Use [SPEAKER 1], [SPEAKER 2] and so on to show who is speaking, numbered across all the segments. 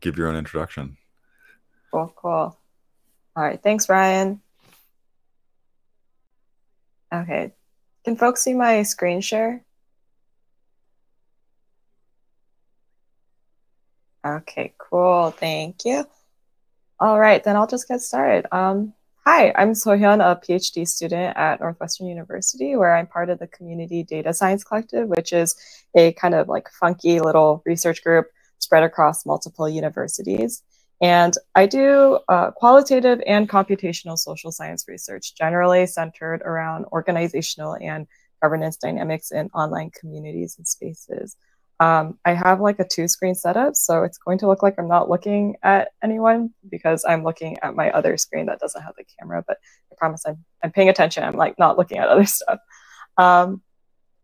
[SPEAKER 1] give your own introduction.
[SPEAKER 2] Cool, cool. All right, thanks, Ryan. Okay, can folks see my screen share? Okay, cool, thank you. All right, then I'll just get started. Hi, I'm Sohyeon, a PhD student at Northwestern University, where I'm part of the Community Data Science Collective, which is a kind of like funky little research group spread across multiple universities. And I do qualitative and computational social science research, generally centered around organizational and governance dynamics in online communities and spaces. I have like a two-screen setup, so it's going to look like I'm not looking at anyone because I'm looking at my other screen that doesn't have the camera, but I promise I'm paying attention. I'm like not looking at other stuff.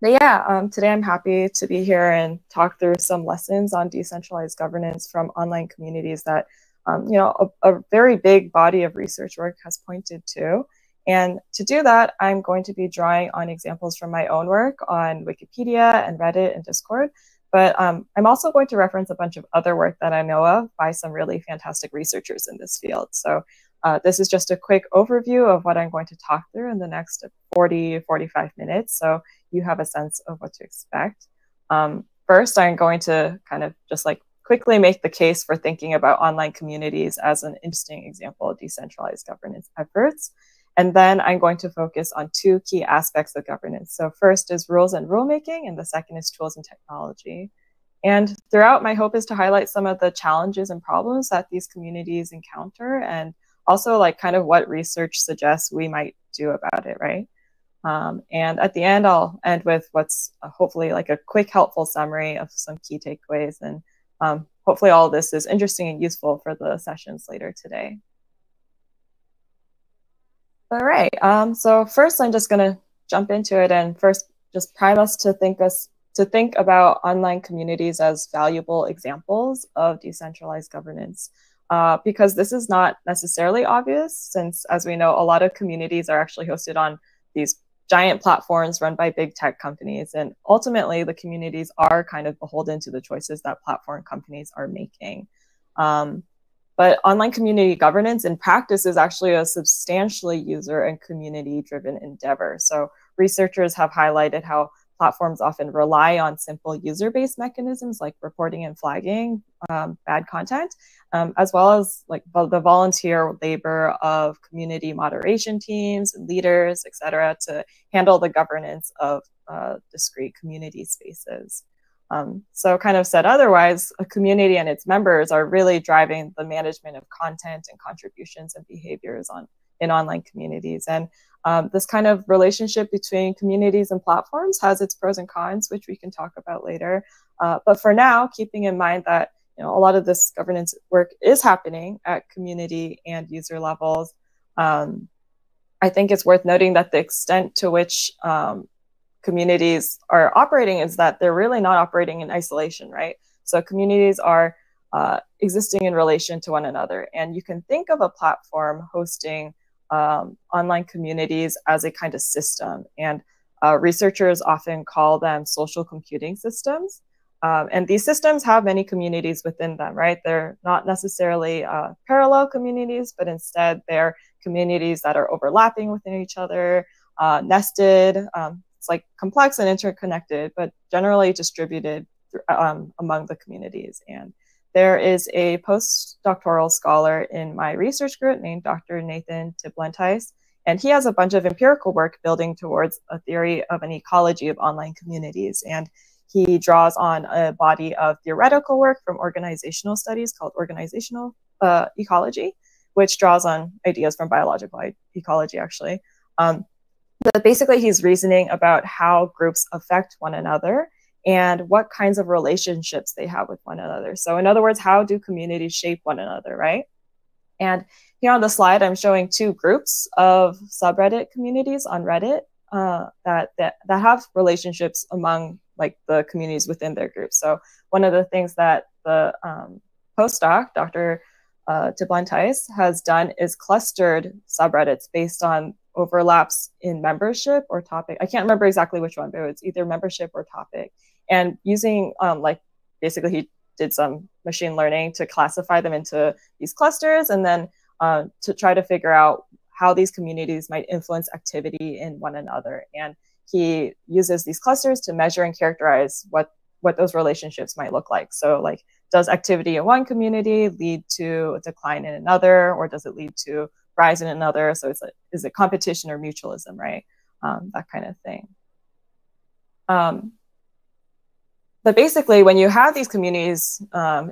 [SPEAKER 2] Today I'm happy to be here and talk through some lessons on decentralized governance from online communities that, a very big body of research work has pointed to. And to do that, I'm going to be drawing on examples from my own work on Wikipedia and Reddit and Discord. But I'm also going to reference a bunch of other work that I know of by some really fantastic researchers in this field. So this is just a quick overview of what I'm going to talk through in the next 45 minutes. So you have a sense of what to expect. First, I'm going to kind of just like quickly make the case for thinking about online communities as an interesting example of decentralized governance efforts. And then I'm going to focus on two key aspects of governance. So first is rules and rulemaking, and the second is tools and technology. And throughout, my hope is to highlight some of the challenges and problems that these communities encounter, and also like kind of what research suggests we might do about it, right? And at the end, I'll end with what's hopefully like a quick, helpful summary of some key takeaways. And hopefully all this is interesting and useful for the sessions later today. All right, so first I'm just gonna jump into it and first just prime us to think about online communities as valuable examples of decentralized governance, because this is not necessarily obvious since, as we know, a lot of communities are actually hosted on these giant platforms run by big tech companies. And ultimately, the communities are kind of beholden to the choices that platform companies are making. But online community governance in practice is actually a substantially user and community-driven endeavor. So researchers have highlighted how platforms often rely on simple user-based mechanisms like reporting and flagging bad content, as well as like the volunteer labor of community moderation teams and leaders, et cetera, to handle the governance of discrete community spaces. So kind of said otherwise, a community and its members are really driving the management of content and contributions and behaviors in online communities. And this kind of relationship between communities and platforms has its pros and cons, which we can talk about later. But for now, keeping in mind that a lot of this governance work is happening at community and user levels, I think it's worth noting that the extent to which communities are operating is that they're really not operating in isolation, right? So communities are existing in relation to one another. And you can think of a platform hosting online communities as a kind of system. And researchers often call them social computing systems. And these systems have many communities within them, right? They're not necessarily parallel communities, but instead they're communities that are overlapping within each other, nested. It's like complex and interconnected, but generally distributed among the communities. And there is a postdoctoral scholar in my research group named Dr. Nathan Tiblantice, and he has a bunch of empirical work building towards a theory of an ecology of online communities. And he draws on a body of theoretical work from organizational studies called organizational ecology, which draws on ideas from biological ecology, actually. But basically, he's reasoning about how groups affect one another and what kinds of relationships they have with one another. So in other words, how do communities shape one another, right? And here on the slide, I'm showing two groups of subreddit communities on Reddit that have relationships among like the communities within their group. So one of the things that the postdoc, Dr. Tiblantice, has done is clustered subreddits based on overlaps in membership or topic. I can't remember exactly which one, but it's either membership or topic. And using like basically he did some machine learning to classify them into these clusters, and then to try to figure out how these communities might influence activity in one another. And he uses these clusters to measure and characterize what those relationships might look like. So like, does activity in one community lead to a decline in another, or does it lead to rise in another? So is it competition or mutualism, right? That kind of thing. But basically, when you have these communities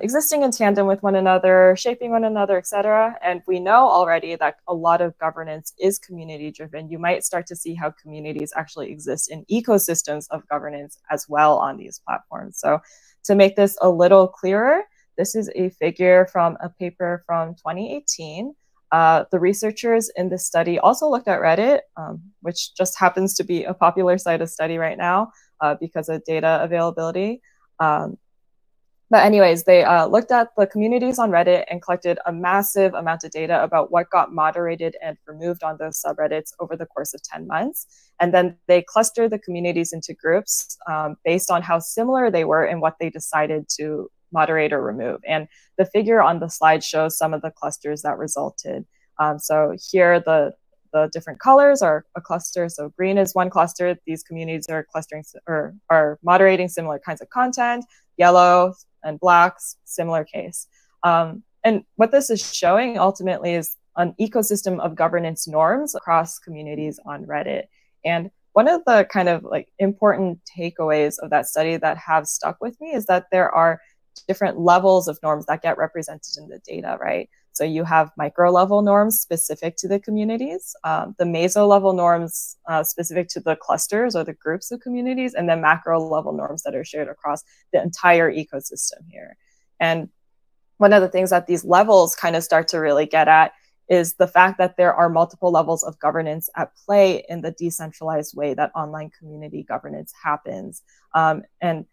[SPEAKER 2] existing in tandem with one another, shaping one another, et cetera, and we know already that a lot of governance is community-driven, you might start to see how communities actually exist in ecosystems of governance as well on these platforms. So to make this a little clearer, this is a figure from a paper from 2018. The researchers in this study also looked at Reddit, which just happens to be a popular site of study right now because of data availability. But anyways, they looked at the communities on Reddit and collected a massive amount of data about what got moderated and removed on those subreddits over the course of 10 months. And then they clustered the communities into groups based on how similar they were in what they decided to moderate or remove. And the figure on the slide shows some of the clusters that resulted. So here the different colors are a cluster. So green is one cluster. These communities are clustering or are moderating similar kinds of content. Yellow and blacks, similar case. And what this is showing ultimately is an ecosystem of governance norms across communities on Reddit. And one of the kind of like important takeaways of that study that have stuck with me is that there are different levels of norms that get represented in the data, right? So you have micro level norms specific to the communities, the meso level norms specific to the clusters or the groups of communities, and then macro level norms that are shared across the entire ecosystem here. And one of the things that these levels kind of start to really get at is the fact that there are multiple levels of governance at play in the decentralized way that online community governance happens. And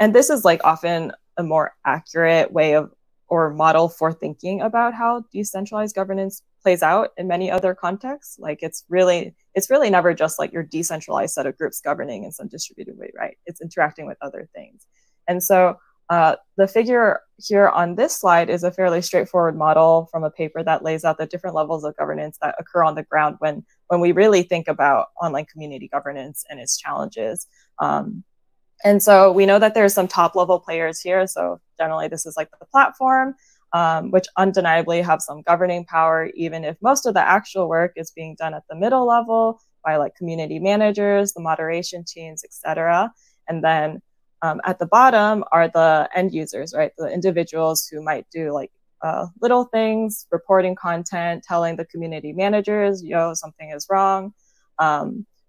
[SPEAKER 2] this is like often a more accurate way of or model for thinking about how decentralized governance plays out in many other contexts. Like it's really never just like your decentralized set of groups governing in some distributed way, right? It's interacting with other things. And so the figure here on this slide is a fairly straightforward model from a paper that lays out the different levels of governance that occur on the ground when we really think about online community governance and its challenges. And so we know that there's some top level players here. So generally this is like the platform, which undeniably have some governing power, even if most of the actual work is being done at the middle level by like community managers, the moderation teams, et cetera. And then at the bottom are the end users, right? The individuals who might do like little things, reporting content, telling the community managers, yo, something is wrong.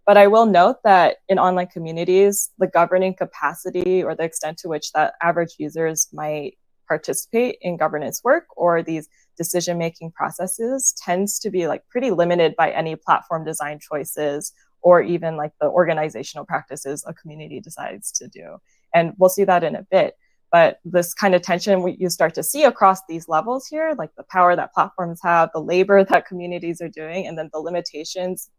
[SPEAKER 2] But I will note that in online communities, the governing capacity or the extent to which that average users might participate in governance work or these decision-making processes tends to be like pretty limited by any platform design choices or even like the organizational practices a community decides to do. And we'll see that in a bit. But this kind of tension you start to see across these levels here, like the power that platforms have, the labor that communities are doing, and then the limitations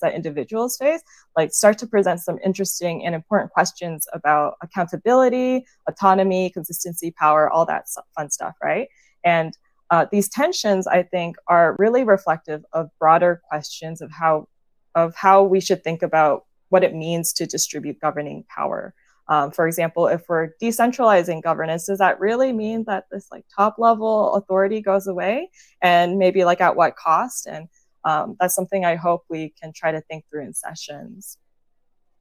[SPEAKER 2] that individuals face, like start to present some interesting and important questions about accountability, autonomy, consistency, power, all that fun stuff, right? And these tensions, I think, are really reflective of broader questions of how we should think about what it means to distribute governing power. For example, if we're decentralizing governance, does that really mean that this like top level authority goes away? And maybe like at what cost? And that's something I hope we can try to think through in sessions.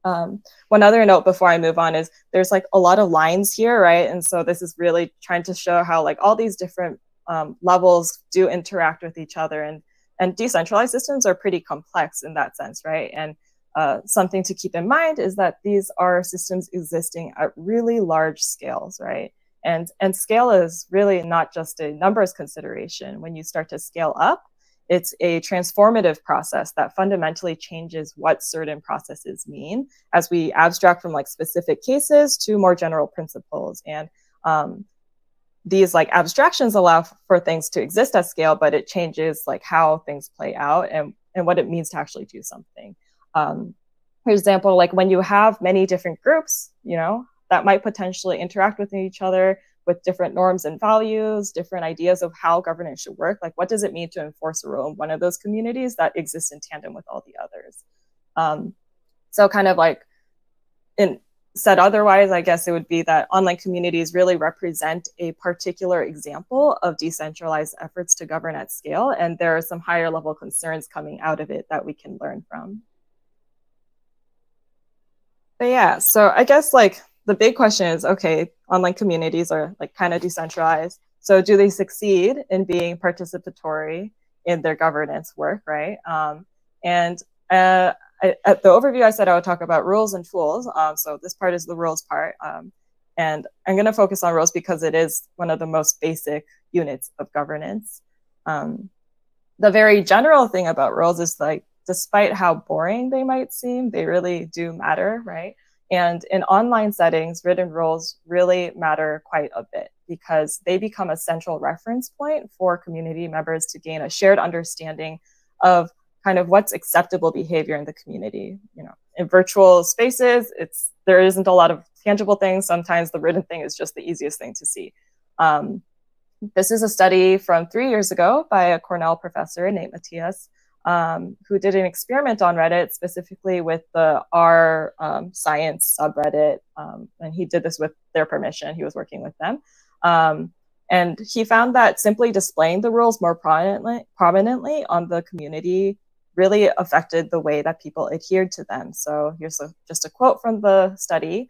[SPEAKER 2] One other note before I move on is there's like a lot of lines here, right? And so this is really trying to show how like all these different levels do interact with each other, and decentralized systems are pretty complex in that sense, right? And something to keep in mind is that these are systems existing at really large scales, right? And scale is really not just a numbers consideration. When you start to scale up, it's a transformative process that fundamentally changes what certain processes mean as we abstract from like specific cases to more general principles. And these like abstractions allow for things to exist at scale, but it changes like how things play out and what it means to actually do something. For example, like when you have many different groups, you know, that might potentially interact with each other, with different norms and values, different ideas of how governance should work. Like, what does it mean to enforce a rule in one of those communities that exists in tandem with all the others? So kind of like said otherwise, I guess it would be that online communities really represent a particular example of decentralized efforts to govern at scale. And there are some higher level concerns coming out of it that we can learn from. But yeah, so I guess like the big question is, okay, online communities are like kind of decentralized. So do they succeed in being participatory in their governance work, right? At the overview, I said I would talk about rules and tools. So this part is the rules part. And I'm going to focus on rules because it is one of the most basic units of governance. The very general thing about rules is like, despite how boring they might seem, they really do matter, right? And in online settings, written rules really matter quite a bit because they become a central reference point for community members to gain a shared understanding of kind of what's acceptable behavior in the community. You know, in virtual spaces, there isn't a lot of tangible things. Sometimes the written thing is just the easiest thing to see. This is a study from 3 years ago by a Cornell professor named Matthias, who did an experiment on Reddit, specifically with the R science subreddit. And he did this with their permission. He was working with them. And he found that simply displaying the rules more prominently on the community really affected the way that people adhered to them. So here's just a quote from the study.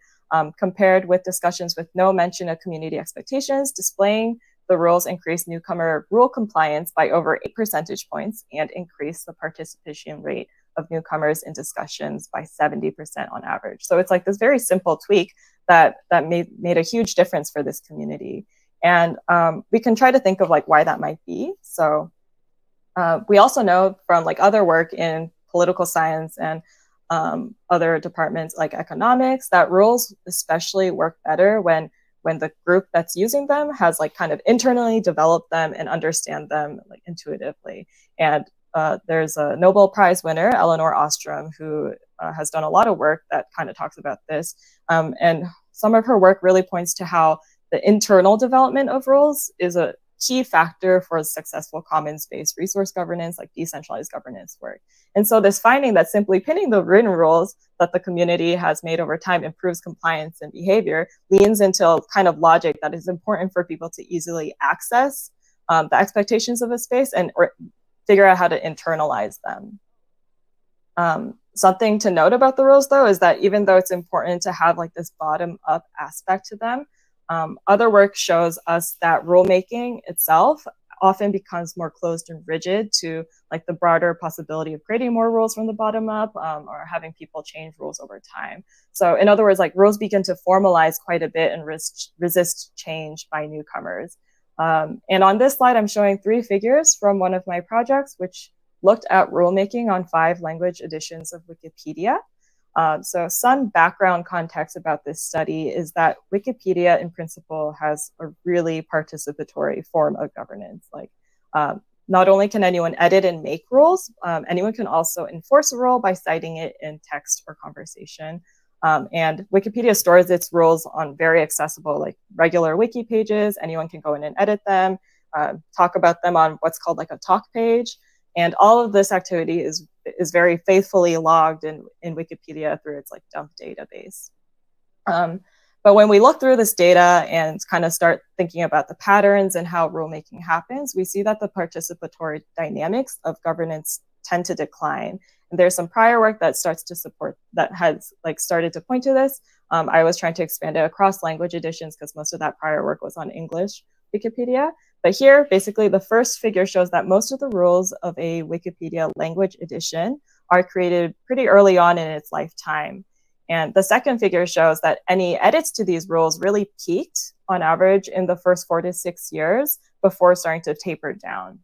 [SPEAKER 2] Compared with discussions with no mention of community expectations, displaying the rules increased newcomer rule compliance by over 8 percentage points and increased the participation rate of newcomers in discussions by 70% on average. So it's like this very simple tweak that made a huge difference for this community. And we can try to think of like why that might be. So we also know from like other work in political science and other departments like economics that rules especially work better when the group that's using them has like kind of internally developed them and understand them like intuitively. And there's a Nobel Prize winner, Elinor Ostrom, who has done a lot of work that kind of talks about this. And some of her work really points to how the internal development of rules is a key factor for successful commons-based resource governance, like decentralized governance work. And so this finding that simply pinning the written rules that the community has made over time improves compliance and behavior leans into a kind of logic that is important for people to easily access the expectations of a space and figure out how to internalize them. Something to note about the rules, though, is that even though it's important to have like this bottom-up aspect to them, other work shows us that rulemaking itself often becomes more closed and rigid to like the broader possibility of creating more rules from the bottom up or having people change rules over time. So in other words, like rules begin to formalize quite a bit and resist change by newcomers. And on this slide, I'm showing 3 figures from one of my projects, which looked at rulemaking on 5 language editions of Wikipedia. So some background context about this study is that Wikipedia in principle has a really participatory form of governance. Like not only can anyone edit and make rules, anyone can also enforce a rule by citing it in text or conversation. And Wikipedia stores its rules on very accessible, like regular wiki pages. Anyone can go in and edit them, talk about them on what's called like a talk page. And all of this activity is very faithfully logged in Wikipedia through its like dump database. But when we look through this data and kind of start thinking about the patterns and how rulemaking happens, we see that the participatory dynamics of governance tend to decline. And there's some prior work that starts to support, that has like started to point to this. I was trying to expand it across language editions because most of that prior work was on English Wikipedia. But here, basically, the first figure shows that most of the rules of a Wikipedia language edition are created pretty early on in its lifetime. And the second figure shows that any edits to these rules really peaked on average in the first 4 to 6 years before starting to taper down.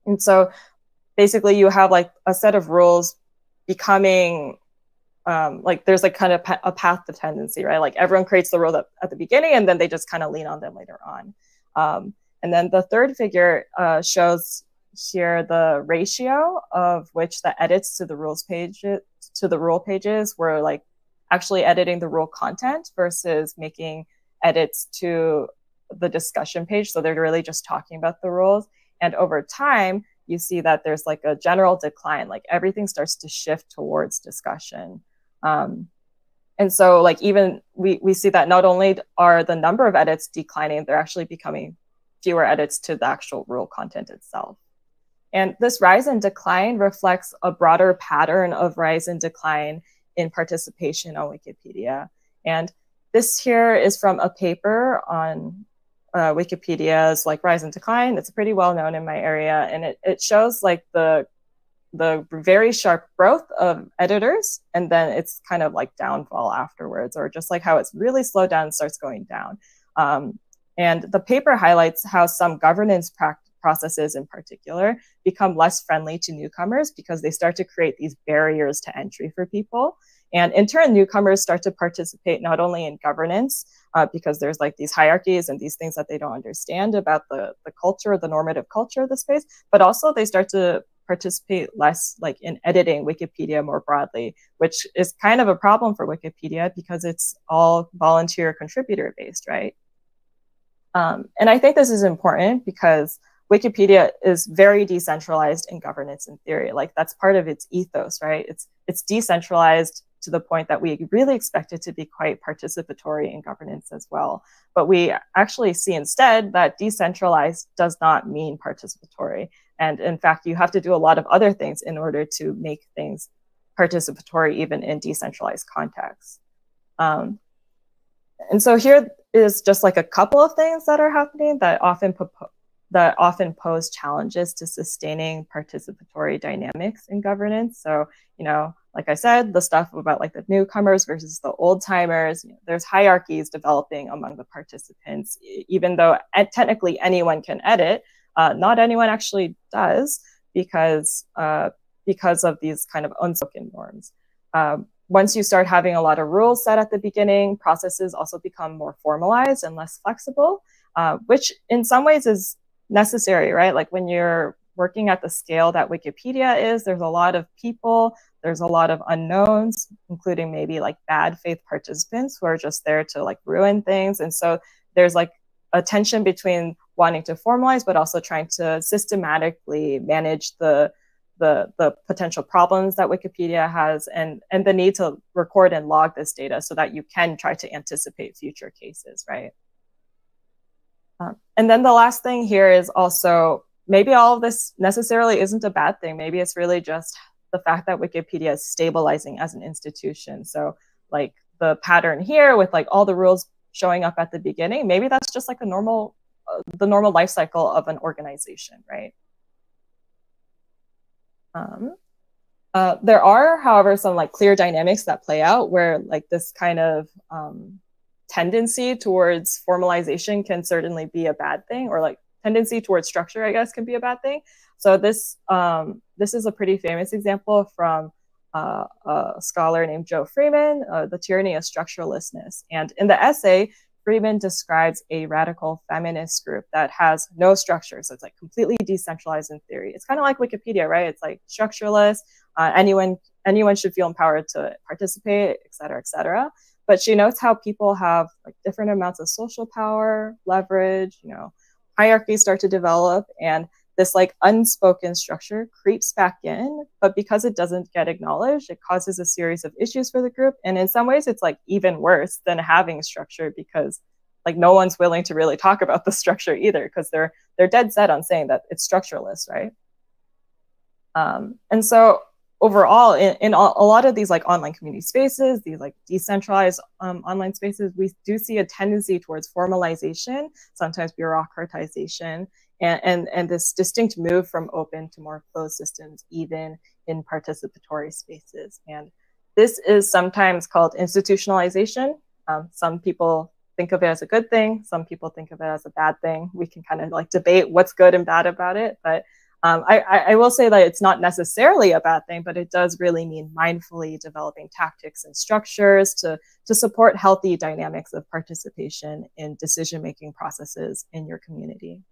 [SPEAKER 2] And so basically you have like a set of rules becoming like there's like kind of a path dependency, right? Like everyone creates the rule at the beginning and then they just kind of lean on them later on. And then the third figure shows here the ratio of which the edits to the rules pages, to the rule pages were like actually editing the rule content versus making edits to the discussion page. So they're really just talking about the rules. And over time, you see that there's like a general decline, like everything starts to shift towards discussion. And so like even we see that not only are the number of edits declining, they're actually becoming fewer edits to the actual rule content itself. And this rise and decline reflects a broader pattern of rise and decline in participation on Wikipedia. And this here is from a paper on Wikipedia's like rise and decline. It's pretty well known in my area, and it shows like the very sharp growth of editors, and then it's kind of like downfall afterwards, or just like how it's really slowed down and starts going down. And the paper highlights how some governance processes in particular become less friendly to newcomers because they start to create these barriers to entry for people. And in turn, newcomers start to participate not only in governance, because there's like these hierarchies and these things that they don't understand about the culture, the normative culture of the space, but also they start to participate less like in editing Wikipedia more broadly, which is kind of a problem for Wikipedia because it's all volunteer contributor based, right? And I think this is important because Wikipedia is very decentralized in governance in theory. Like that's part of its ethos, right? It's decentralized to the point that we really expect it to be quite participatory in governance as well. But we actually see instead that decentralized does not mean participatory. And in fact, you have to do a lot of other things in order to make things participatory, even in decentralized contexts. And so here is just like a couple of things that are happening that often pose challenges to sustaining participatory dynamics in governance. So, you know, like I said, the stuff about like the newcomers versus the old timers, you know, there's hierarchies developing among the participants, even though technically anyone can edit, not anyone actually does because of these kind of unspoken norms. Once you start having a lot of rules set at the beginning, processes also become more formalized and less flexible, which in some ways is necessary, right? Like when you're working at the scale that Wikipedia is, there's a lot of people, there's a lot of unknowns, including maybe like bad faith participants who are just there to like ruin things. And so there's like a tension between wanting to formalize, but also trying to systematically manage the potential problems that Wikipedia has, and the need to record and log this data so that you can try to anticipate future cases, right? And then the last thing here is also, maybe all of this necessarily isn't a bad thing. Maybe it's really just the fact that Wikipedia is stabilizing as an institution. So like the pattern here with like all the rules showing up at the beginning, maybe that's just like a normal, the normal life cycle of an organization, right? There are, however, some like clear dynamics that play out where like this kind of tendency towards formalization can certainly be a bad thing, or like tendency towards structure, I guess, can be a bad thing. So this is a pretty famous example from a scholar named Joe Freeman, The Tyranny of Structurelessness. And in the essay, Freeman describes a radical feminist group that has no structure. So it's like completely decentralized in theory. It's kind of like Wikipedia, right? It's like structureless. Anyone should feel empowered to participate, et cetera, et cetera. But she notes how people have like different amounts of social power, leverage, you know, hierarchies start to develop, and this like unspoken structure creeps back in, but because it doesn't get acknowledged, it causes a series of issues for the group. And in some ways, it's like even worse than having structure because like no one's willing to really talk about the structure either because they're dead set on saying that it's structureless, right? And so overall, in a lot of these like online community spaces, these like decentralized online spaces, we do see a tendency towards formalization, sometimes bureaucratization, and this distinct move from open to more closed systems, even in participatory spaces. And this is sometimes called institutionalization. Some people think of it as a good thing. Some people think of it as a bad thing. We can kind of like debate what's good and bad about it. But I will say that it's not necessarily a bad thing, but it does really mean mindfully developing tactics and structures to support healthy dynamics of participation in decision-making processes in your community.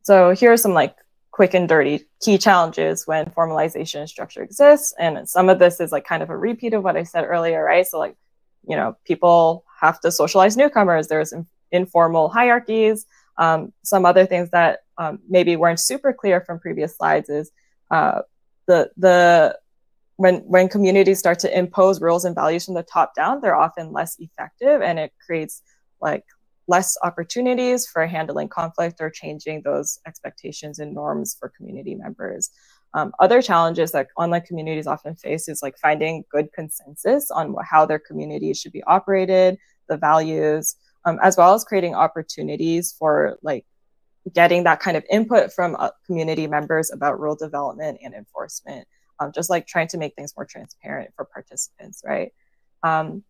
[SPEAKER 2] So here are some like quick and dirty key challenges when formalization structure exists. And some of this is like kind of a repeat of what I said earlier, right? So like, you know, people have to socialize newcomers. There's informal hierarchies. Some other things that maybe weren't super clear from previous slides is when communities start to impose rules and values from the top down, they're often less effective, and it creates like less opportunities for handling conflict or changing those expectations and norms for community members. Other challenges that online communities often face is like finding good consensus on how their communities should be operated, the values, as well as creating opportunities for like getting that kind of input from community members about rule development and enforcement, just like trying to make things more transparent for participants, right? And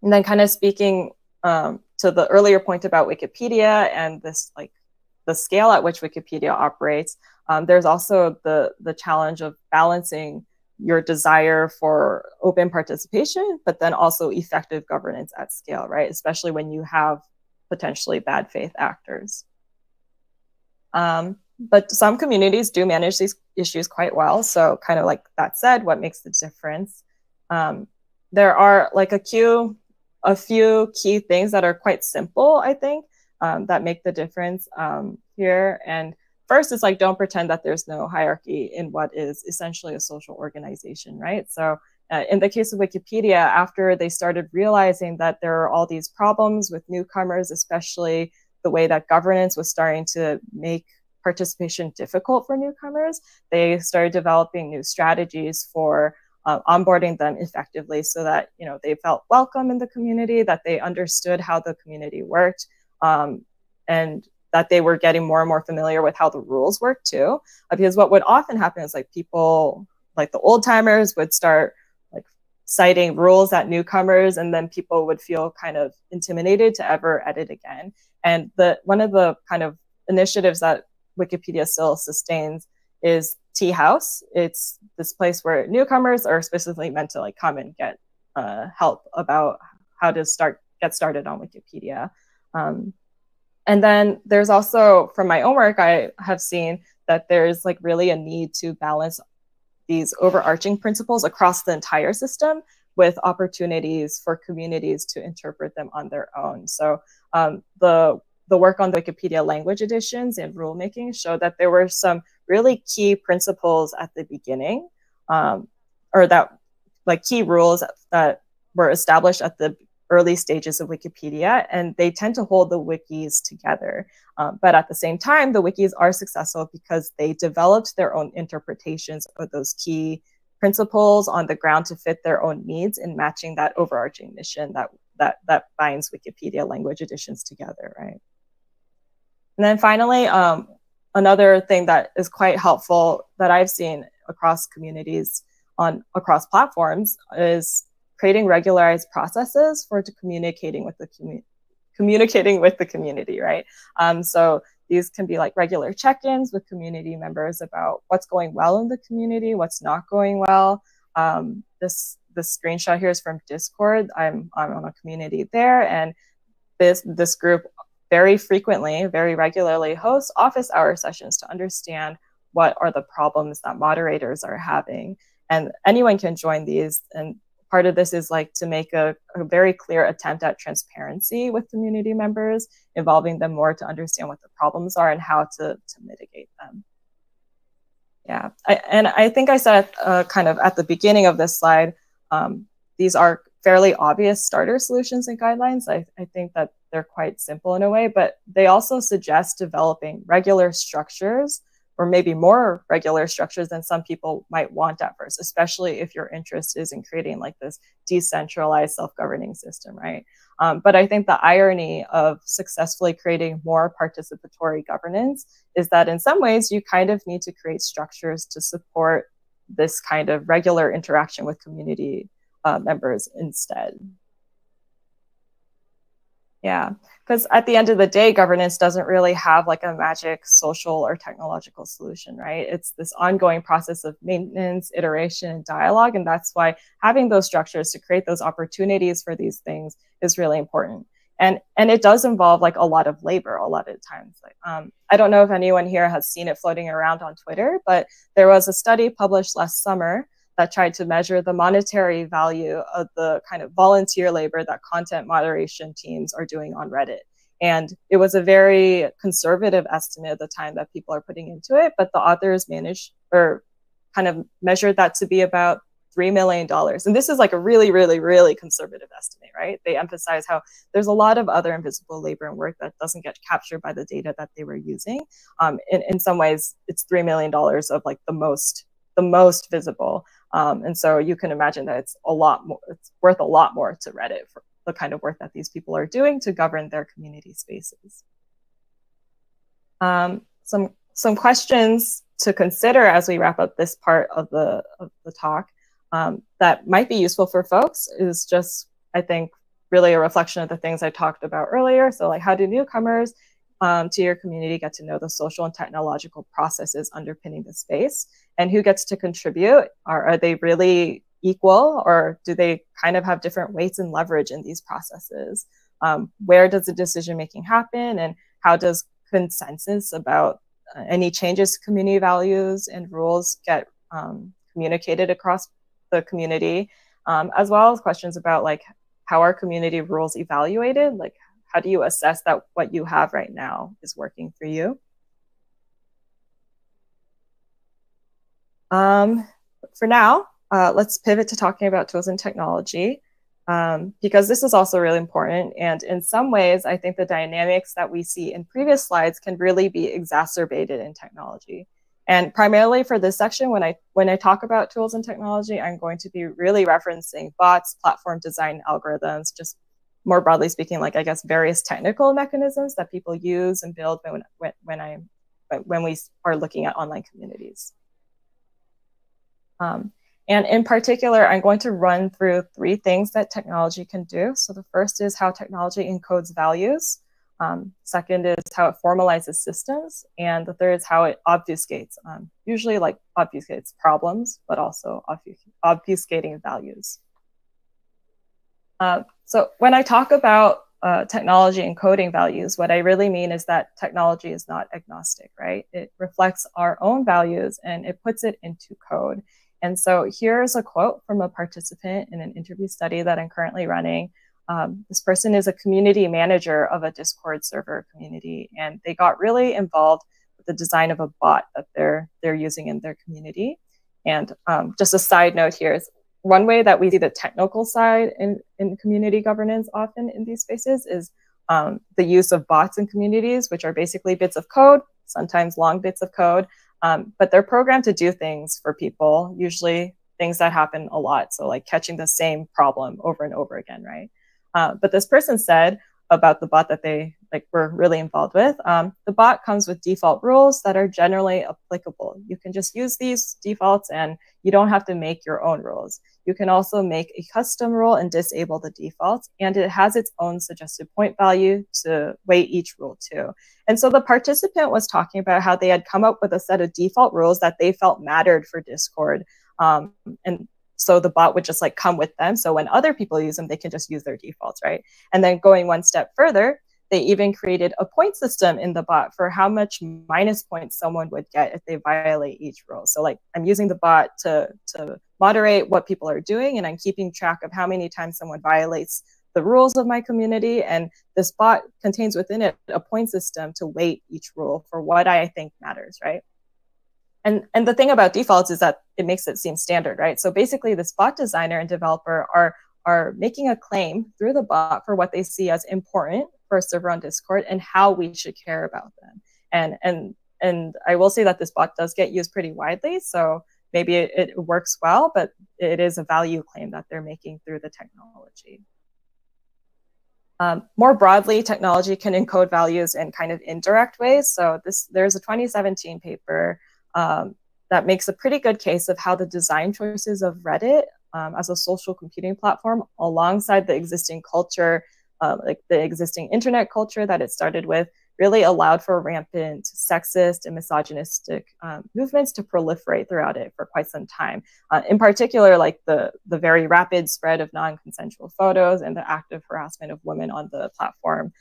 [SPEAKER 2] then kind of speaking to the earlier point about Wikipedia and this like the scale at which Wikipedia operates, there's also the challenge of balancing your desire for open participation, but then also effective governance at scale, right? Especially when you have potentially bad faith actors. But some communities do manage these issues quite well. So kind of like that said, what makes the difference? There are like a few key things that are quite simple, I think, that make the difference here. And first is like, don't pretend that there's no hierarchy in what is essentially a social organization, right? So in the case of Wikipedia, after they started realizing that there are all these problems with newcomers, especially the way that governance was starting to make participation difficult for newcomers, they started developing new strategies for onboarding them effectively so that, you know, they felt welcome in the community, that they understood how the community worked, and that they were getting more and more familiar with how the rules work too. Because what would often happen is like people, like the old timers would start like citing rules at newcomers, and then people would feel kind of intimidated to ever edit again. And one of the kind of initiatives that Wikipedia still sustains is Tea House. It's this place where newcomers are specifically meant to like come and get help about how to get started on Wikipedia. And then there's also, from my own work, I have seen that there's like really a need to balance these overarching principles across the entire system with opportunities for communities to interpret them on their own. So the work on the Wikipedia language editions and rulemaking showed that there were some really key principles at the beginning, or that like key rules that were established at the early stages of Wikipedia, and they tend to hold the wikis together. But at the same time, the wikis are successful because they developed their own interpretations of those key principles on the ground to fit their own needs in matching that overarching mission that binds Wikipedia language editions together, right? And then finally, another thing that is quite helpful that I've seen across communities across platforms is creating regularized processes for communicating with the community, right? So these can be like regular check-ins with community members about what's going well in the community, what's not going well. This screenshot here is from Discord. I'm on a community there, and this group very frequently, very regularly hosts office hour sessions to understand what are the problems that moderators are having. And anyone can join these. And part of this is like to make a very clear attempt at transparency with community members, involving them more to understand what the problems are and how to mitigate them. Yeah, I think I said kind of at the beginning of this slide, these are fairly obvious starter solutions and guidelines. I think that they're quite simple in a way, but they also suggest developing regular structures, or maybe more regular structures than some people might want at first, especially if your interest is in creating like this decentralized self-governing system, right? But I think the irony of successfully creating more participatory governance is that in some ways you kind of need to create structures to support this kind of regular interaction with community members instead. Yeah, because at the end of the day, governance doesn't really have like a magic social or technological solution, right? It's this ongoing process of maintenance, iteration, and dialogue. And that's why having those structures to create those opportunities for these things is really important. And it does involve like a lot of labor a lot of times. Like, I don't know if anyone here has seen it floating around on Twitter, but there was a study published last summer that tried to measure the monetary value of the kind of volunteer labor that content moderation teams are doing on Reddit. And it was a very conservative estimate at the time that people are putting into it, but the authors managed or kind of measured that to be about $3 million. And this is like a really, really, really conservative estimate, right? They emphasize how there's a lot of other invisible labor and work that doesn't get captured by the data that they were using. In some ways, it's $3 million of like the most visible. And so you can imagine that it's a lot more, it's worth a lot more to Reddit for the kind of work that these people are doing to govern their community spaces. Some questions to consider as we wrap up this part of the talk that might be useful for folks is just, I think, really a reflection of the things I talked about earlier. So like, how do newcomers to your community get to know the social and technological processes underpinning the space? And who gets to contribute? Are they really equal, or do they kind of have different weights and leverage in these processes? Where does the decision making happen, and how does consensus about any changes to community values and rules get communicated across the community, as well as questions about like, how are community rules evaluated? Like, how do you assess that what you have right now is working for you? For now, let's pivot to talking about tools and technology, because this is also really important. And in some ways, I think the dynamics that we see in previous slides can really be exacerbated in technology. And primarily for this section, when I talk about tools and technology, I'm going to be really referencing bots, platform design algorithms, just more broadly speaking, like I guess various technical mechanisms that people use and build when we are looking at online communities. And in particular, I'm going to run through 3 things that technology can do. So the first is how technology encodes values. Second is how it formalizes systems. And the third is how it obfuscates, usually like obfuscates problems, but also obfuscating values. So when I talk about technology encoding values, what I really mean is that technology is not agnostic, right? It reflects our own values and it puts it into code. And so here's a quote from a participant in an interview study that I'm currently running. This person is a community manager of a Discord server community, and they got really involved with the design of a bot that they're using in their community. And just a side note here is one way that we see the technical side in community governance often in these spaces is the use of bots in communities, which are basically bits of code, sometimes long bits of code, but they're programmed to do things for people, usually things that happen a lot. So like catching the same problem over and over again, right? But this person said about the bot that they were really involved with, the bot comes with default rules that are generally applicable. You can just use these defaults and you don't have to make your own rules. You can also make a custom rule and disable the defaults, and it has its own suggested point value to weight each rule too. And so the participant was talking about how they had come up with a set of default rules that they felt mattered for Discord. And so the bot would just like come with them. So when other people use them, they can just use their defaults, right? And then going one step further, they even created a point system in the bot for how much minus points someone would get if they violate each rule. So like I'm using the bot to moderate what people are doing, and I'm keeping track of how many times someone violates the rules of my community. And this bot contains within it a point system to weight each rule for what I think matters, right? And the thing about defaults is that it makes it seem standard, right? So basically this bot designer and developer are making a claim through the bot for what they see as important for a server on Discord and how we should care about them. And I will say that this bot does get used pretty widely, so maybe it works well, but it is a value claim that they're making through the technology. More broadly, technology can encode values in kind of indirect ways. So there's a 2017 paper that makes a pretty good case of how the design choices of Reddit as a social computing platform, alongside the existing culture, like the existing internet culture that it started with, really allowed for rampant sexist and misogynistic movements to proliferate throughout it for quite some time. In particular, like the very rapid spread of non-consensual photos and the active harassment of women on the platform.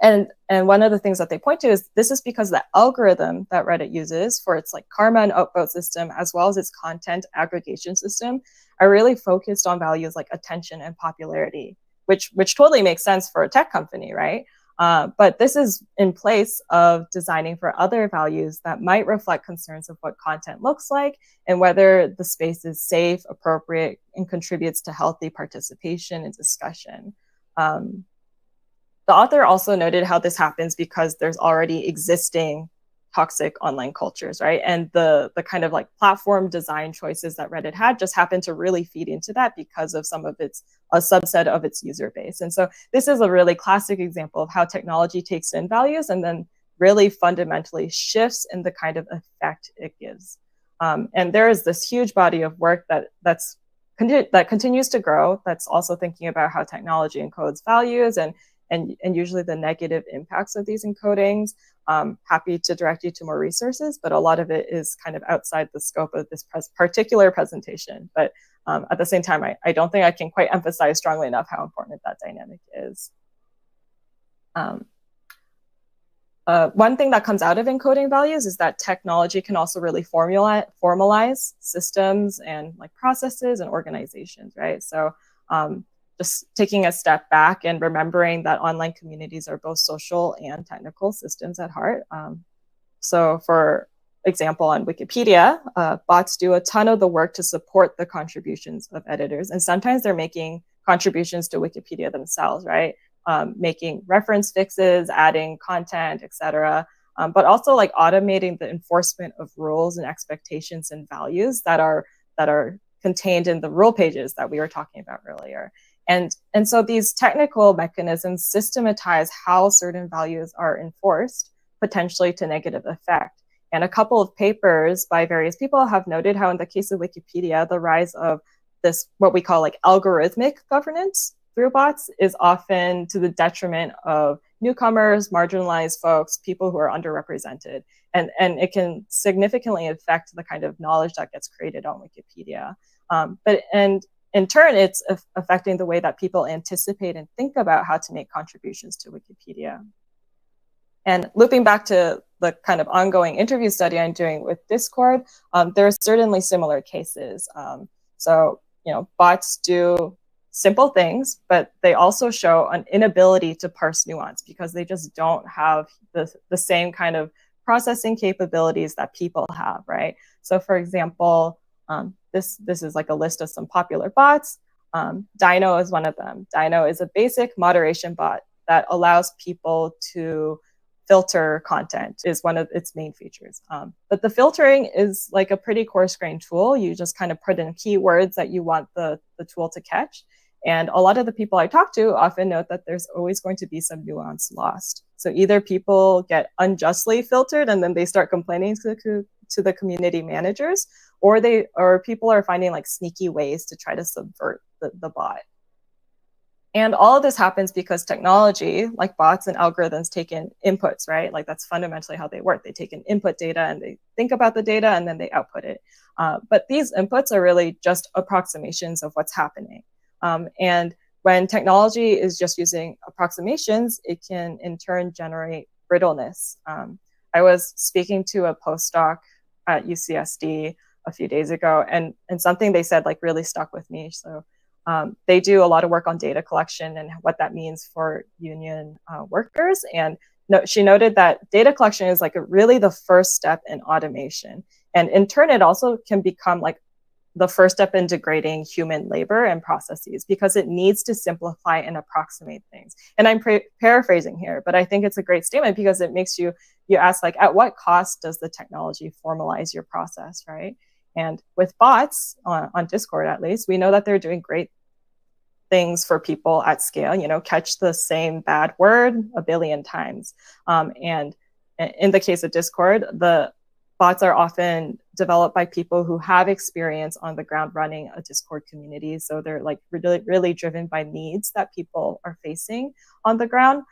[SPEAKER 2] And one of the things that they point to is this is because the algorithm that Reddit uses for its like karma and upvote system, as well as its content aggregation system, are really focused on values like attention and popularity, which totally makes sense for a tech company, right? But this is in place of designing for other values that might reflect concerns of what content looks like and whether the space is safe, appropriate, and contributes to healthy participation and discussion. The author also noted how this happens because there's already existing toxic online cultures, right? And the kind of like platform design choices that Reddit had just happened to really feed into that because of some of a subset of its user base. And so this is a really classic example of how technology takes in values and then really fundamentally shifts in the kind of effect it gives. And there is this huge body of work that continues to grow, that's also thinking about how technology encodes values and usually the negative impacts of these encodings. Happy to direct you to more resources, but a lot of it is kind of outside the scope of this particular presentation. But at the same time, I don't think I can quite emphasize strongly enough how important that dynamic is. One thing that comes out of encoding values is that technology can also really formalize systems and like processes and organizations, right? So just taking a step back and remembering that online communities are both social and technical systems at heart. So for example, on Wikipedia, bots do a ton of the work to support the contributions of editors. And sometimes they're making contributions to Wikipedia themselves, right? Making reference fixes, adding content, etc. But also like automating the enforcement of rules and expectations and values that are contained in the rule pages that we were talking about earlier. And so these technical mechanisms systematize how certain values are enforced, potentially to negative effect. And a couple of papers by various people have noted how in the case of Wikipedia, the rise of this, what we call like algorithmic governance through bots is often to the detriment of newcomers, marginalized folks, people who are underrepresented. And it can significantly affect the kind of knowledge that gets created on Wikipedia. And in turn, it's affecting the way that people anticipate and think about how to make contributions to Wikipedia. And looping back to the kind of ongoing interview study I'm doing with Discord, there are certainly similar cases. So, you know, bots do simple things, but they also show an inability to parse nuance because they just don't have the same kind of processing capabilities that people have, right? So for example, this is like a list of some popular bots. Dino is one of them. Dino is a basic moderation bot that allows people to filter content, is one of its main features. But the filtering is like a pretty coarse-grained tool. You just kind of put in keywords that you want the tool to catch. And a lot of the people I talk to often note that there's always going to be some nuance lost. So either people get unjustly filtered and then they start complaining to the community managers, or people are finding like sneaky ways to try to subvert the bot. And all of this happens because technology, like bots and algorithms, take in inputs, right? Like that's fundamentally how they work. They take in input data and they think about the data and then they output it. But these inputs are really just approximations of what's happening. And when technology is just using approximations, it can in turn generate brittleness. I was speaking to a postdoc at UCSD a few days ago, and something they said like really stuck with me. So they do a lot of work on data collection and what that means for union workers. And she noted that data collection is like really the first step in automation. And in turn, it also can become like the first step in degrading human labor and processes because it needs to simplify and approximate things. And I'm paraphrasing here, but I think it's a great statement because it makes you ask like, at what cost does the technology formalize your process, right? And with bots on Discord, at least, we know that they're doing great things for people at scale, you know, catch the same bad word a billion times. And in the case of Discord, the bots are often developed by people who have experience on the ground running a Discord community. So they're like really driven by needs that people are facing on the ground.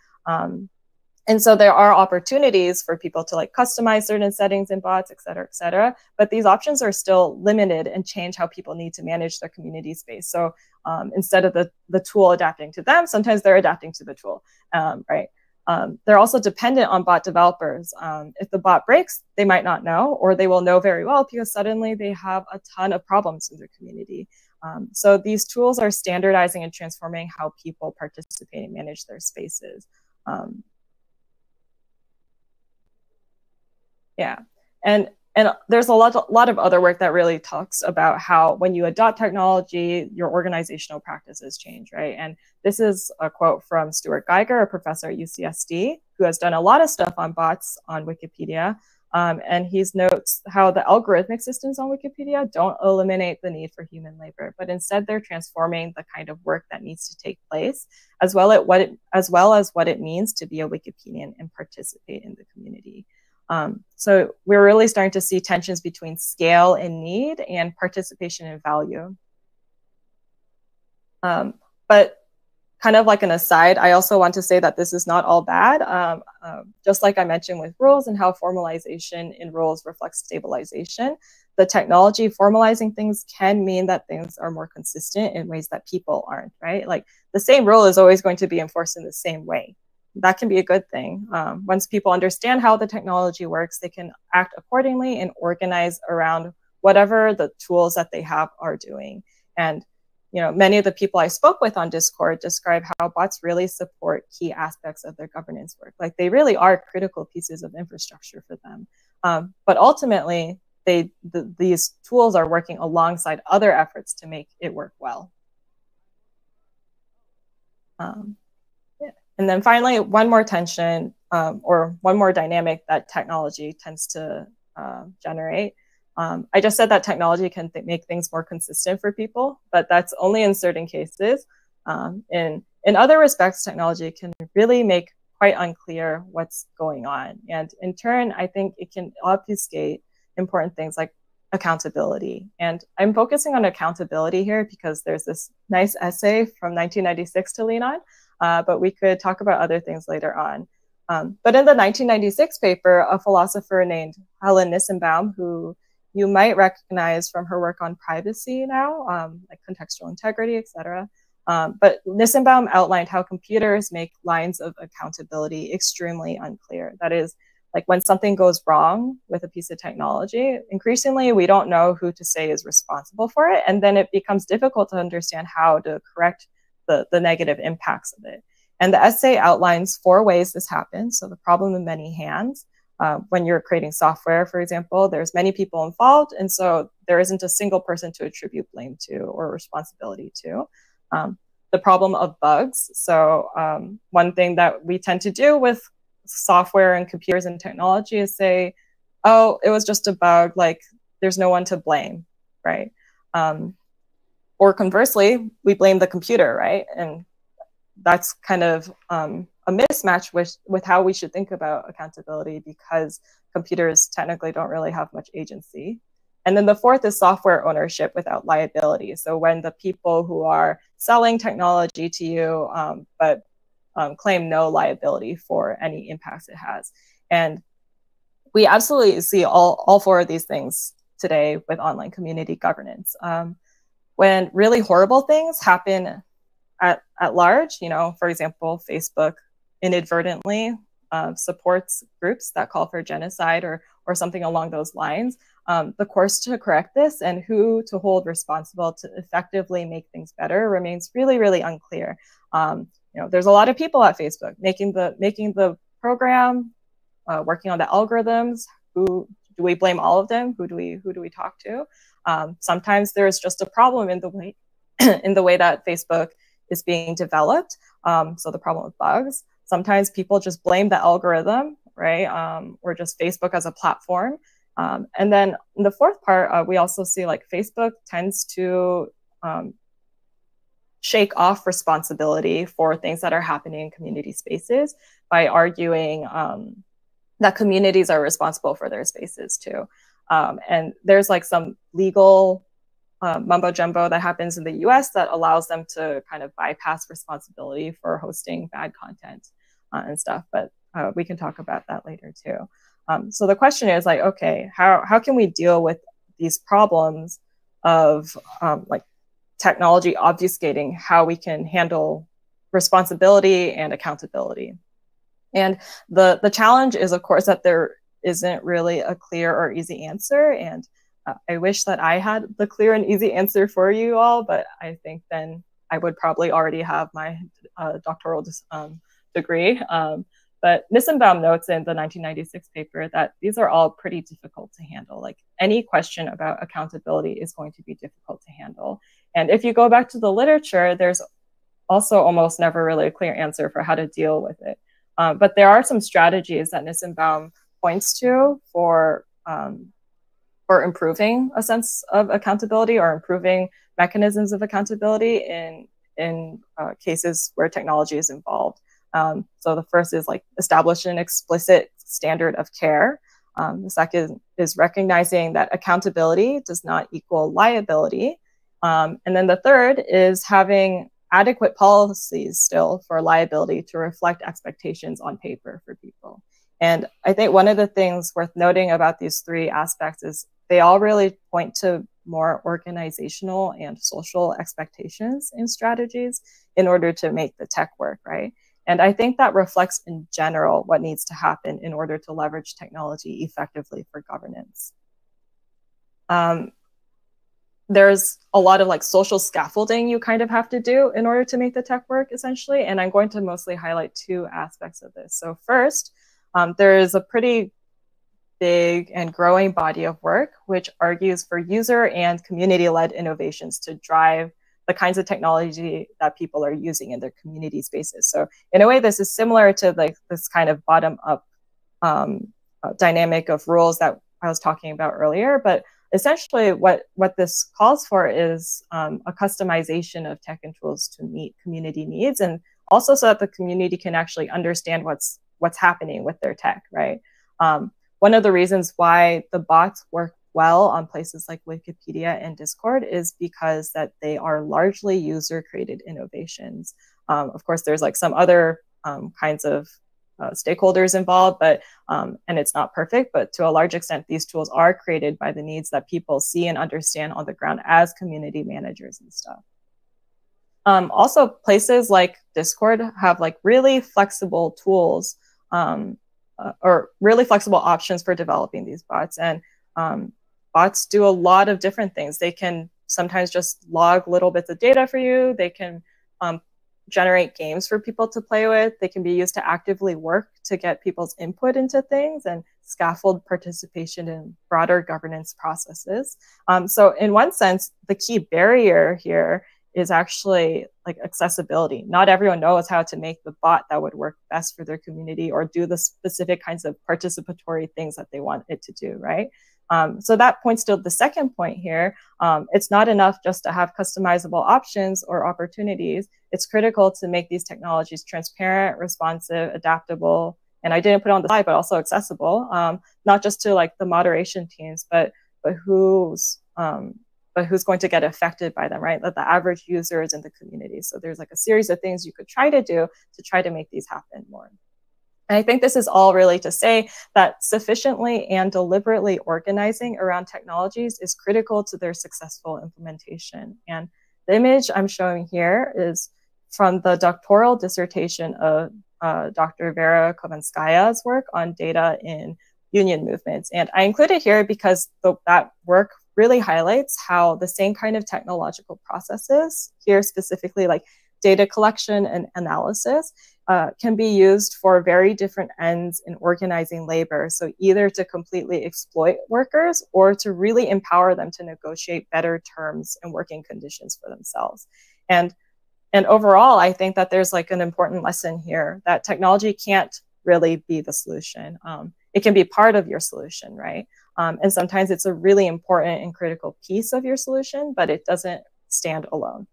[SPEAKER 2] And so there are opportunities for people to like customize certain settings in bots, et cetera, but these options are still limited and change how people need to manage their community space. So instead of the tool adapting to them, sometimes they're adapting to the tool, right? They're also dependent on bot developers. If the bot breaks, they might not know, or they will know very well because suddenly they have a ton of problems in their community. So these tools are standardizing and transforming how people participate and manage their spaces. Yeah, and there's a lot of other work that really talks about how when you adopt technology, your organizational practices change, right? And this is a quote from Stuart Geiger, a professor at UCSD, who has done a lot of stuff on bots on Wikipedia. And he notes how the algorithmic systems on Wikipedia don't eliminate the need for human labor, but instead they're transforming the kind of work that needs to take place, as well as what it means to be a Wikipedian and participate in the community. So we're really starting to see tensions between scale and need and participation and value. But kind of like an aside, I also want to say that this is not all bad. Just like I mentioned with rules and how formalization in rules reflects stabilization, the technology formalizing things can mean that things are more consistent in ways that people aren't, right? Like the same rule is always going to be enforced in the same way. That can be a good thing. Once people understand how the technology works, they can act accordingly and organize around whatever the tools that they have are doing. And many of the people I spoke with on Discord describe how bots really support key aspects of their governance work. Like they really are critical pieces of infrastructure for them. But ultimately, these tools are working alongside other efforts to make it work well. And then finally, one more tension or one more dynamic that technology tends to generate. I just said that technology can make things more consistent for people, but that's only in certain cases. In other respects, technology can really make quite unclear what's going on. And in turn, I think it can obfuscate important things like accountability. And I'm focusing on accountability here because there's this nice essay from 1996 to lean on. But we could talk about other things later on. But in the 1996 paper, a philosopher named Helen Nissenbaum, who you might recognize from her work on privacy now, like contextual integrity, et cetera. But Nissenbaum outlined how computers make lines of accountability extremely unclear. That is, like when something goes wrong with a piece of technology, increasingly we don't know who to say is responsible for it. And then it becomes difficult to understand how to correct the negative impacts of it. And the essay outlines 4 ways this happens. So the problem in many hands. When you're creating software, for example, there's many people involved. And so there isn't a single person to attribute blame to or responsibility to. The problem of bugs. So one thing that we tend to do with software and computers and technology is say, oh, it was just a bug, like there's no one to blame, right? Or conversely, we blame the computer, right? And that's kind of a mismatch with how we should think about accountability because computers technically don't really have much agency. And then the 4th is software ownership without liability. So when the people who are selling technology to you but claim no liability for any impacts it has. And we absolutely see all 4 of these things today with online community governance. When really horrible things happen at large, for example, Facebook inadvertently supports groups that call for genocide or something along those lines, the course to correct this and who to hold responsible to effectively make things better remains really, really unclear. There's a lot of people at Facebook making the program, working on the algorithms. Who do we blame? All of them? Who do we talk to? Sometimes there's just a problem in the way that Facebook is being developed. So the problem with bugs. Sometimes people just blame the algorithm, right? Or just Facebook as a platform. And then in the 4th part, we also see like Facebook tends to shake off responsibility for things that are happening in community spaces by arguing that communities are responsible for their spaces too. And there's like some legal mumbo jumbo that happens in the US that allows them to kind of bypass responsibility for hosting bad content and stuff. But we can talk about that later too. So the question is like, okay, how can we deal with these problems of like technology obfuscating how we can handle responsibility and accountability? And the challenge is, of course, that there isn't really a clear or easy answer. And I wish that I had the clear and easy answer for you all, but I think then I would probably already have my doctoral degree. But Nissenbaum notes in the 1996 paper that these are all pretty difficult to handle. Like any question about accountability is going to be difficult to handle. And if you go back to the literature, there's also almost never really a clear answer for how to deal with it. But there are some strategies that Nissenbaum points to for improving a sense of accountability or improving mechanisms of accountability in cases where technology is involved. So the first is like establish an explicit standard of care. The second is recognizing that accountability does not equal liability. And then the third is having adequate policies still for liability to reflect expectations on paper for people. And I think one of the things worth noting about these three aspects is they all really point to more organizational and social expectations in strategies in order to make the tech work, right? And I think that reflects in general what needs to happen in order to leverage technology effectively for governance. There's a lot of like social scaffolding you kind of have to do in order to make the tech work, essentially. And I'm going to mostly highlight two aspects of this. So first, there is a pretty big and growing body of work which argues for user and community-led innovations to drive the kinds of technology that people are using in their community spaces. So in a way, this is similar to like this kind of bottom-up dynamic of rules that I was talking about earlier. But essentially what this calls for is a customization of tech and tools to meet community needs, and also so that the community can actually understand what's happening with their tech, right? One of the reasons why the bots work well on places like Wikipedia and Discord is because that they are largely user-created innovations. Of course, there's like some other kinds of stakeholders involved, but and it's not perfect, but to a large extent, these tools are created by the needs that people see and understand on the ground as community managers and stuff. Also, places like Discord have like really flexible tools or really flexible options for developing these bots. And bots do a lot of different things. They can sometimes just log little bits of data for you. They can generate games for people to play with. They can be used to actively work to get people's input into things and scaffold participation in broader governance processes. So in one sense, the key barrier here is actually like accessibility. Not everyone knows how to make the bot that would work best for their community or do the specific kinds of participatory things that they want it to do, right? So that points to the second point here. It's not enough just to have customizable options or opportunities. It's critical to make these technologies transparent, responsive, adaptable, and I didn't put it on the slide, but also accessible, not just to like the moderation teams, but who's going to get affected by them, right? That the average users in the community. So there's like a series of things you could try to do to try to make these happen more. And I think this is all really to say that sufficiently and deliberately organizing around technologies is critical to their successful implementation. And the image I'm showing here is from the doctoral dissertation of Dr. Vera Kovanskaya's work on data in union movements. And I include it here because that work really highlights how the same kind of technological processes, here specifically like data collection and analysis, can be used for very different ends in organizing labor. So either to completely exploit workers or to really empower them to negotiate better terms and working conditions for themselves. And overall, I think that there's like an important lesson here that technology can't really be the solution. It can be part of your solution, right? And sometimes it's a really important and critical piece of your solution, but it doesn't stand alone.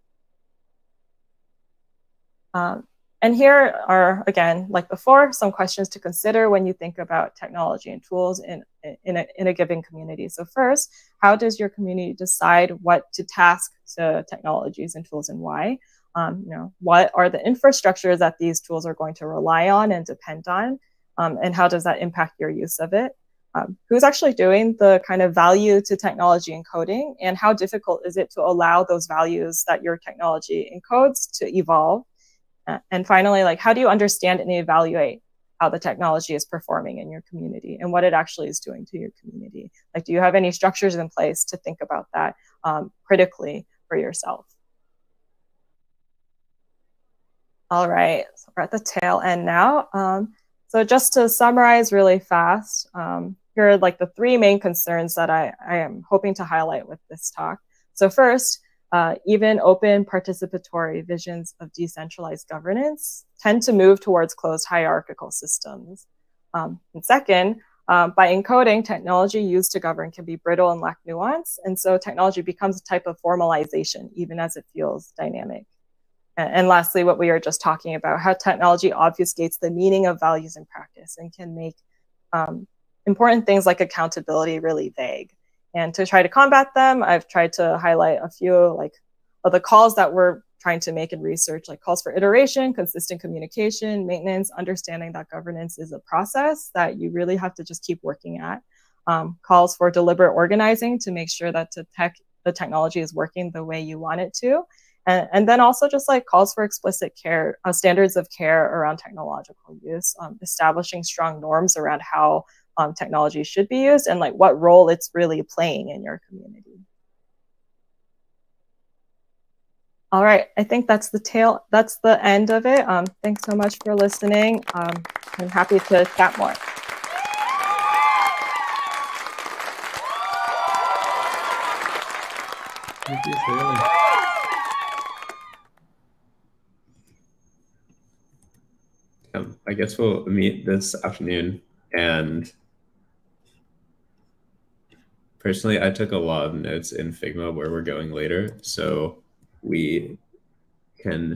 [SPEAKER 2] And here are, again, like before, some questions to consider when you think about technology and tools in a given community. So first, how does your community decide what to task to technologies and tools and why? What are the infrastructures that these tools are going to rely on and depend on? And how does that impact your use of it? Who's actually doing the kind of value to technology encoding, and how difficult is it to allow those values that your technology encodes to evolve? And finally, like, how do you understand and evaluate how the technology is performing in your community and what it actually is doing to your community. Like, do you have any structures in place to think about that critically for yourself? All right, so we're at the tail end now. So just to summarize really fast, here are like the three main concerns that I am hoping to highlight with this talk. So first, even open participatory visions of decentralized governance tend to move towards closed hierarchical systems. And second, by encoding, technology used to govern can be brittle and lack nuance. And so technology becomes a type of formalization, even as it feels dynamic. And lastly, what we were just talking about, how technology obfuscates the meaning of values in practice and can make important things like accountability really vague. And to try to combat them, I've tried to highlight a few like of the calls that we're trying to make in research, like calls for iteration, consistent communication, maintenance, understanding that governance is a process that you really have to just keep working at. Calls for deliberate organizing to make sure that the technology is working the way you want it to. And then also just like calls for explicit care, standards of care around technological use, establishing strong norms around how technology should be used and like what role it's really playing in your community. All right, I think that's the end of it. Thanks so much for listening. I'm happy to chat more.
[SPEAKER 1] Thank you, Sohyeon. I guess we'll meet this afternoon, and personally, I took a lot of notes in Figma where we're going later, so we can